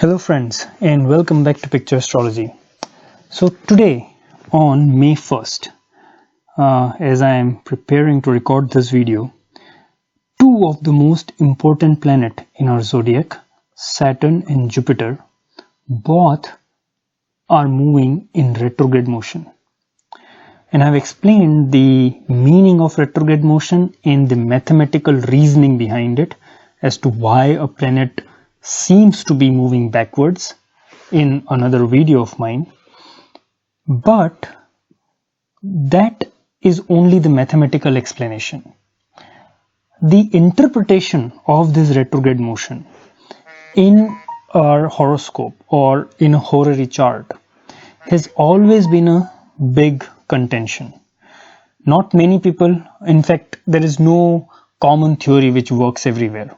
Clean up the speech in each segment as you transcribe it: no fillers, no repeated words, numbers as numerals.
Hello friends, and welcome back to Picture Astrology. So today on May 1st, as I am preparing to record this video, two of the most important planets in our zodiac, Saturn and Jupiter, both are moving in retrograde motion. And I've explained the meaning of retrograde motion and the mathematical reasoning behind it as to why a planet seems to be moving backwards in another video of mine. But that is only the mathematical explanation. The interpretation of this retrograde motion in our horoscope or in a horary chart has always been a big contention. Not many people, in fact, there is no common theory which works everywhere.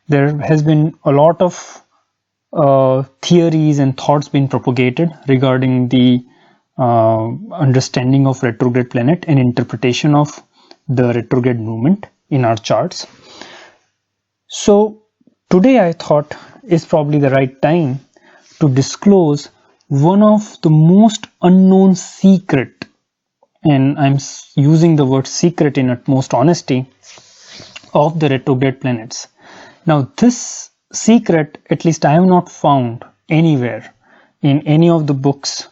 There has been a lot of theories and thoughts being propagated regarding the understanding of retrograde planet and interpretation of the retrograde movement in our charts. So today I thought is probably the right time to disclose one of the most unknown secret, and I'm using the word secret in utmost honesty, of the retrograde planets. Now this secret, at least I have not found anywhere in any of the books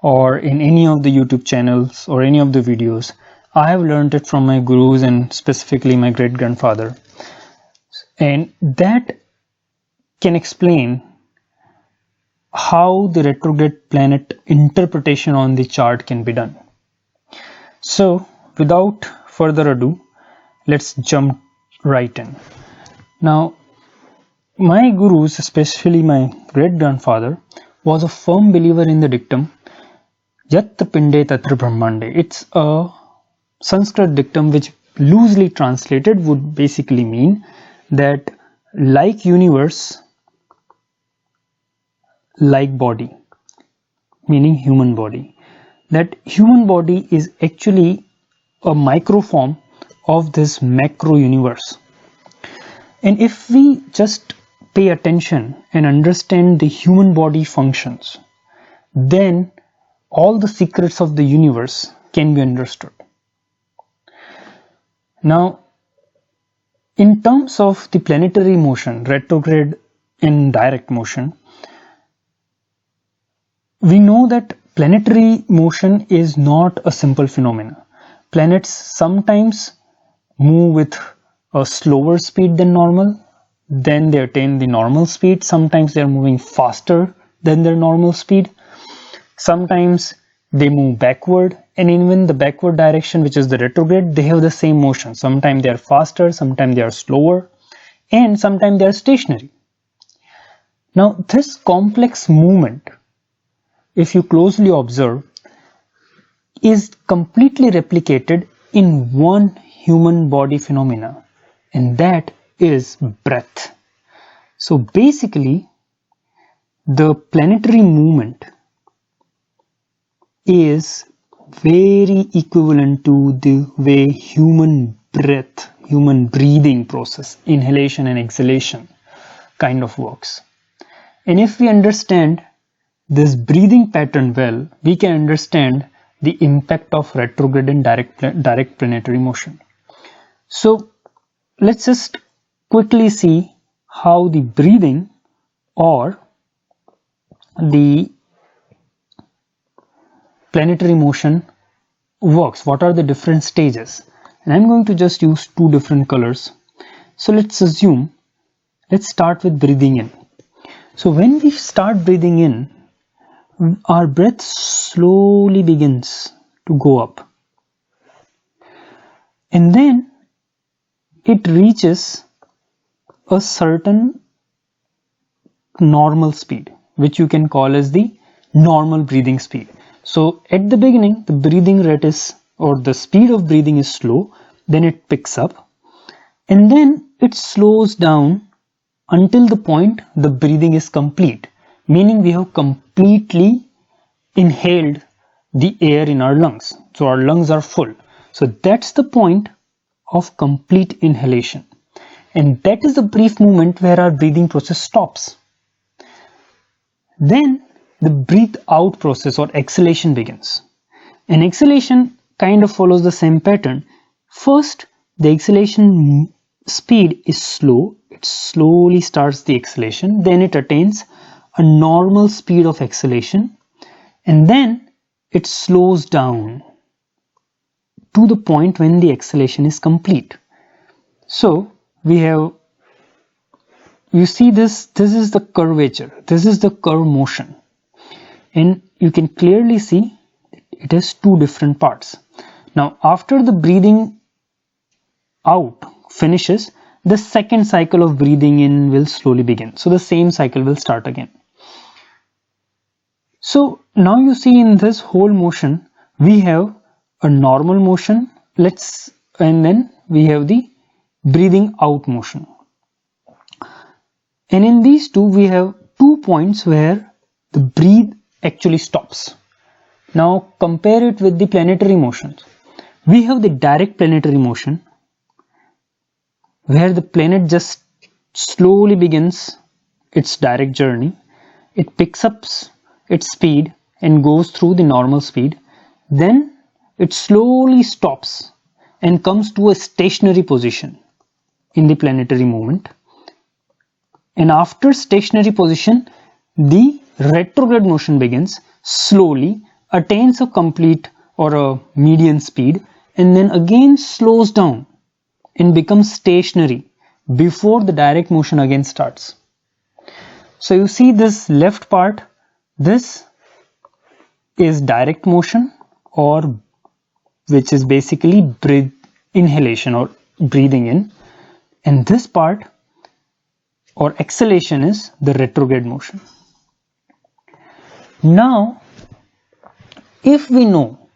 or in any of the YouTube channels or any of the videos. I have learned it from my gurus and specifically my great-grandfather. And that can explain how the retrograde planet interpretation on the chart can be done. So without further ado, let's jump right in. Now, my gurus, especially my great-grandfather, was a firm believer in the dictum, Yatra Pinde Tatra Brahmande. It's a Sanskrit dictum which loosely translated would basically mean that like universe, like body, meaning human body. That human body is actually a microform of this macro universe. And if we just pay attention and understand the human body functions, then all the secrets of the universe can be understood. Now, in terms of the planetary motion, retrograde and direct motion, we know that planetary motion is not a simple phenomenon. Planets sometimes move with a slower speed than normal, then they attain the normal speed. Sometimes they are moving faster than their normal speed. Sometimes they move backward, and even the backward direction, which is the retrograde, they have the same motion. Sometimes they are faster, sometimes they are slower, and sometimes they are stationary. Now this complex movement, if you closely observe, is completely replicated in one human body phenomena, and that is breath. So basically, the planetary movement is very equivalent to the way human breath, human breathing process, inhalation and exhalation kind of works. And if we understand this breathing pattern well, we can understand the impact of retrograde and direct planetary motion. So let's just quickly see how the breathing or the planetary motion works. What are the different stages? And I'm going to just use two different colors. So let's start with breathing in. So when we start breathing in, our breath slowly begins to go up. And then it reaches a certain normal speed, which you can call as the normal breathing speed. So at the beginning, the breathing rate is, or the speed of breathing is slow, then it picks up, and then it slows down until the point the breathing is complete, meaning we have completely inhaled the air in our lungs. So our lungs are full. So that's the point of complete inhalation. And that is the brief moment where our breathing process stops. Then the breathe out process or exhalation begins. And exhalation kind of follows the same pattern. First, the exhalation speed is slow. It slowly starts the exhalation. Then it attains a normal speed of exhalation. And then it slows down to the point when the exhalation is complete. So we have, you see this is the curvature, this is the curve motion, and you can clearly see it has two different parts. Now after the breathing out finishes, the second cycle of breathing in will slowly begin. So the same cycle will start again. So now you see in this whole motion we have a normal motion, and then we have the breathing out motion. And in these two we have 2 points where the breathe actually stops. Now compare it with the planetary motions. We have the direct planetary motion where the planet just slowly begins its direct journey. It picks up its speed and goes through the normal speed. Then it slowly stops and comes to a stationary position in the planetary movement. And after stationary position, the retrograde motion begins, slowly attains a complete or a median speed, and then again slows down and becomes stationary before the direct motion again starts. So you see this left part, this is direct motion, or which is basically inhalation or breathing in, and this part or exhalation is the retrograde motion. Now if we know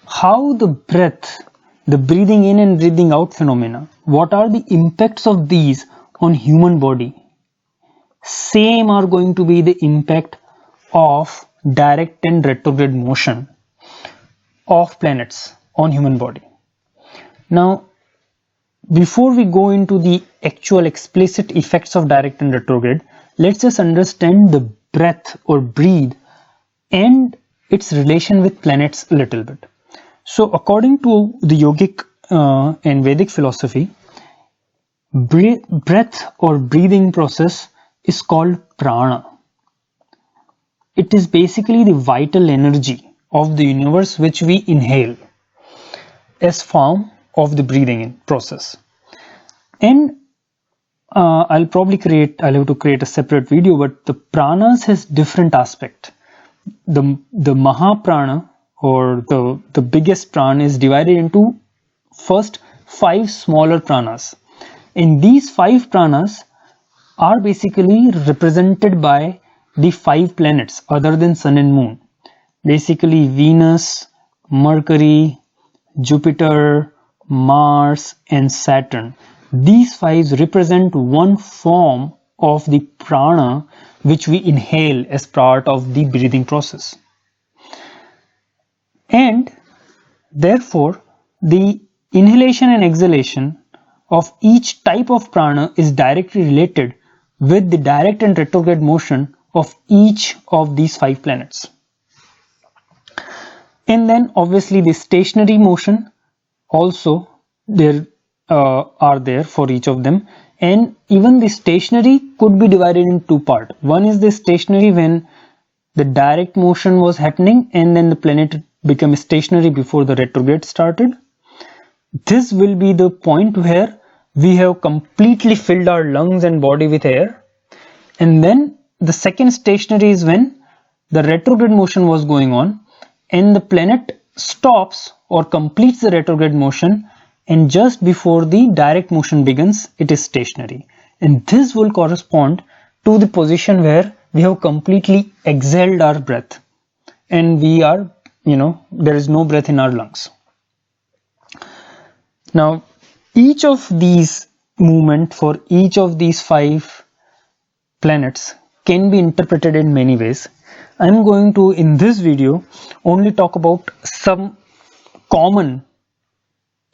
how the breath, the breathing in and breathing out phenomena, what are the impacts of these on human body, same are going to be the impact of direct and retrograde motion of planets on human body. Now before we go into the actual explicit effects of direct and retrograde, let's just understand the breath or breathe and its relation with planets a little bit. So according to the yogic and Vedic philosophy, breath or breathing process is called prana. It is basically the vital energy of the universe which we inhale as form of the breathing in process. And I'll have to create a separate video, but the pranas has different aspect. The Mahaprana or the biggest prana is divided into first 5 smaller pranas, and these 5 pranas are basically represented by the 5 planets other than Sun and Moon, basically Venus, Mercury, Jupiter, Mars and Saturn. These 5 represent one form of the prana which we inhale as part of the breathing process. And therefore the inhalation and exhalation of each type of prana is directly related with the direct and retrograde motion of each of these 5 planets. And then obviously the stationary motion also are there for each of them, and even the stationary could be divided in 2 parts. One is the stationary when the direct motion was happening and then the planet became stationary before the retrograde started. This will be the point where we have completely filled our lungs and body with air, and then the second stationary is when the retrograde motion was going on and the planet stops or completes the retrograde motion, and just before the direct motion begins it is stationary, and this will correspond to the position where we have completely exhaled our breath and we are, there is no breath in our lungs. Now each of these movement for each of these 5 planets can be interpreted in many ways. I'm going to, in this video, only talk about some common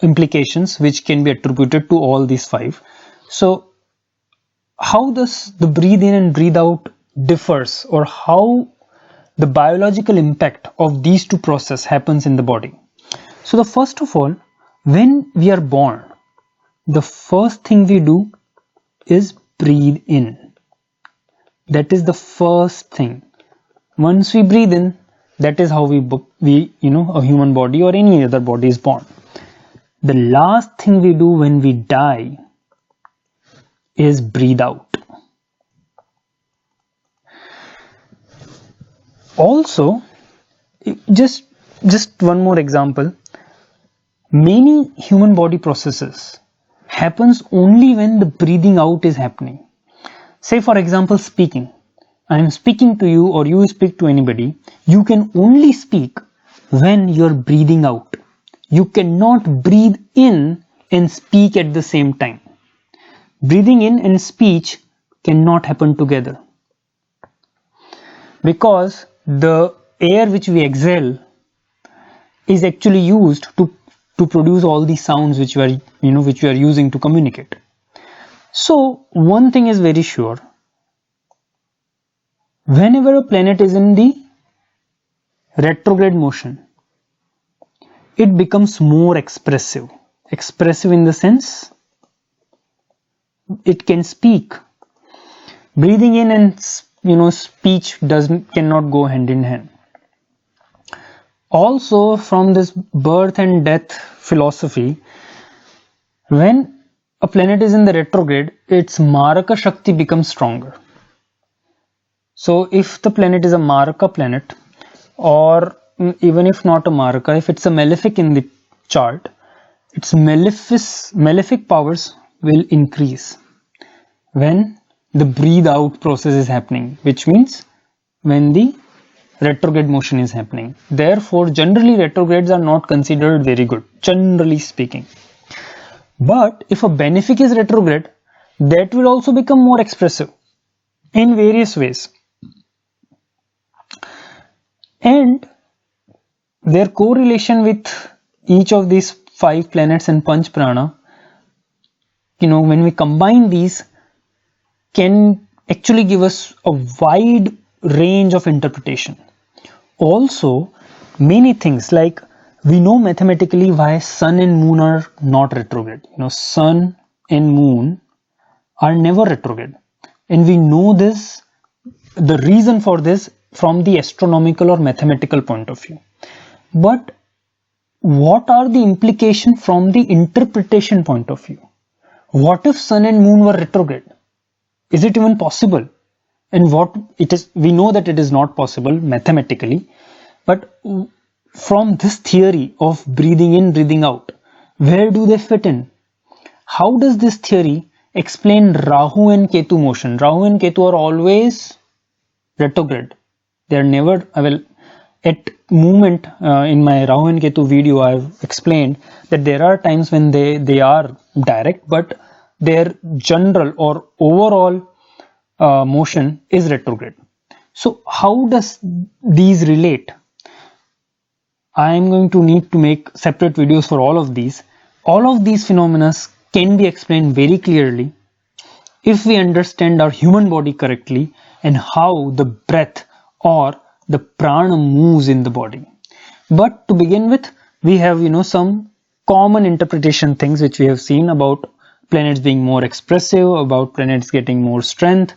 implications which can be attributed to all these 5. So how does the breathe in and breathe out differs, or how the biological impact of these two processes happens in the body. So the first of all, when we are born, the first thing we do is breathe in. That is the first thing. Once we breathe in, that is how a human body or any other body is born. The last thing we do when we die is breathe out. Also, just one more example. Many human body processes happens only when the breathing out is happening. Say for example, speaking. I am speaking to you or you speak to anybody. You can only speak when you're breathing out. You cannot breathe in and speak at the same time. Breathing in and speech cannot happen together, because the air which we exhale is actually used to produce all these sounds which we are using to communicate. So one thing is very sure: whenever a planet is in the retrograde motion, it becomes more expressive. Expressive in the sense it can speak. Breathing in and speech cannot go hand in hand. Also, from this birth and death philosophy, when a planet is in the retrograde, its Maraka Shakti becomes stronger. So if the planet is a Maraka planet, or even if not a Maraka, if it's a malefic in the chart, its malefic powers will increase when the breathe out process is happening, which means when the retrograde motion is happening. Therefore, generally retrogrades are not considered very good, generally speaking. But if a benefic is retrograde, that will also become more expressive in various ways. And their correlation with each of these 5 planets and Panch Prana, when we combine these, can actually give us a wide range of interpretation. Also, many things, like we know mathematically why Sun and Moon are not retrograde. Sun and Moon are never retrograde, and we know this, the reason for this, from the astronomical or mathematical point of view. But what are the implications from the interpretation point of view? What if Sun and Moon were retrograde? Is it even possible? And what it is, we know that it is not possible mathematically, but from this theory of breathing in, breathing out, where do they fit in? How does this theory explain Rahu and Ketu motion? Rahu and Ketu are always retrograde. They are never, at movement in my Rahu and Ketu video, I have explained that there are times when they are direct, but their general or overall motion is retrograde. So how does these relate? I am going to need to make separate videos for all of these. All of these phenomena can be explained very clearly if we understand our human body correctly and how the breath or the prana moves in the body. But to begin with, we have some common interpretation things which we have seen about planets being more expressive, about planets getting more strength,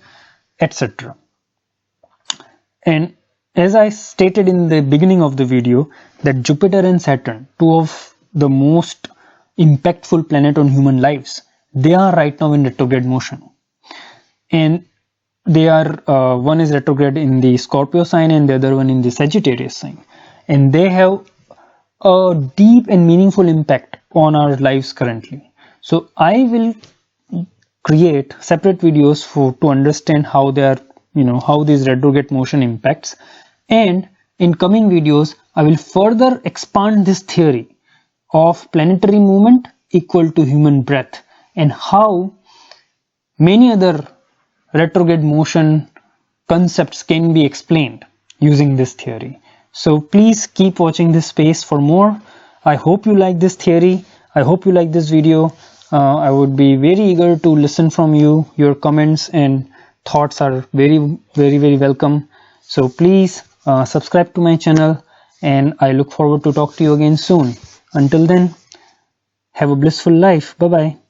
etc. And as I stated in the beginning of the video, that Jupiter and Saturn, 2 of the most impactful planet on human lives, they are right now in retrograde motion. And they are, one is retrograde in the Scorpio sign and the other one in the Sagittarius sign. And they have a deep and meaningful impact on our lives currently. So I will create separate videos to understand how they are, how this retrograde motion impacts. And in coming videos, I will further expand this theory of planetary movement equal to human breath, and how many other retrograde motion concepts can be explained using this theory. So please keep watching this space for more. I hope you like this theory. I hope you like this video. I would be very eager to listen from you, your comments and thoughts are very welcome. So please subscribe to my channel, and I look forward to talk to you again soon. Until then, have a blissful life. Bye bye.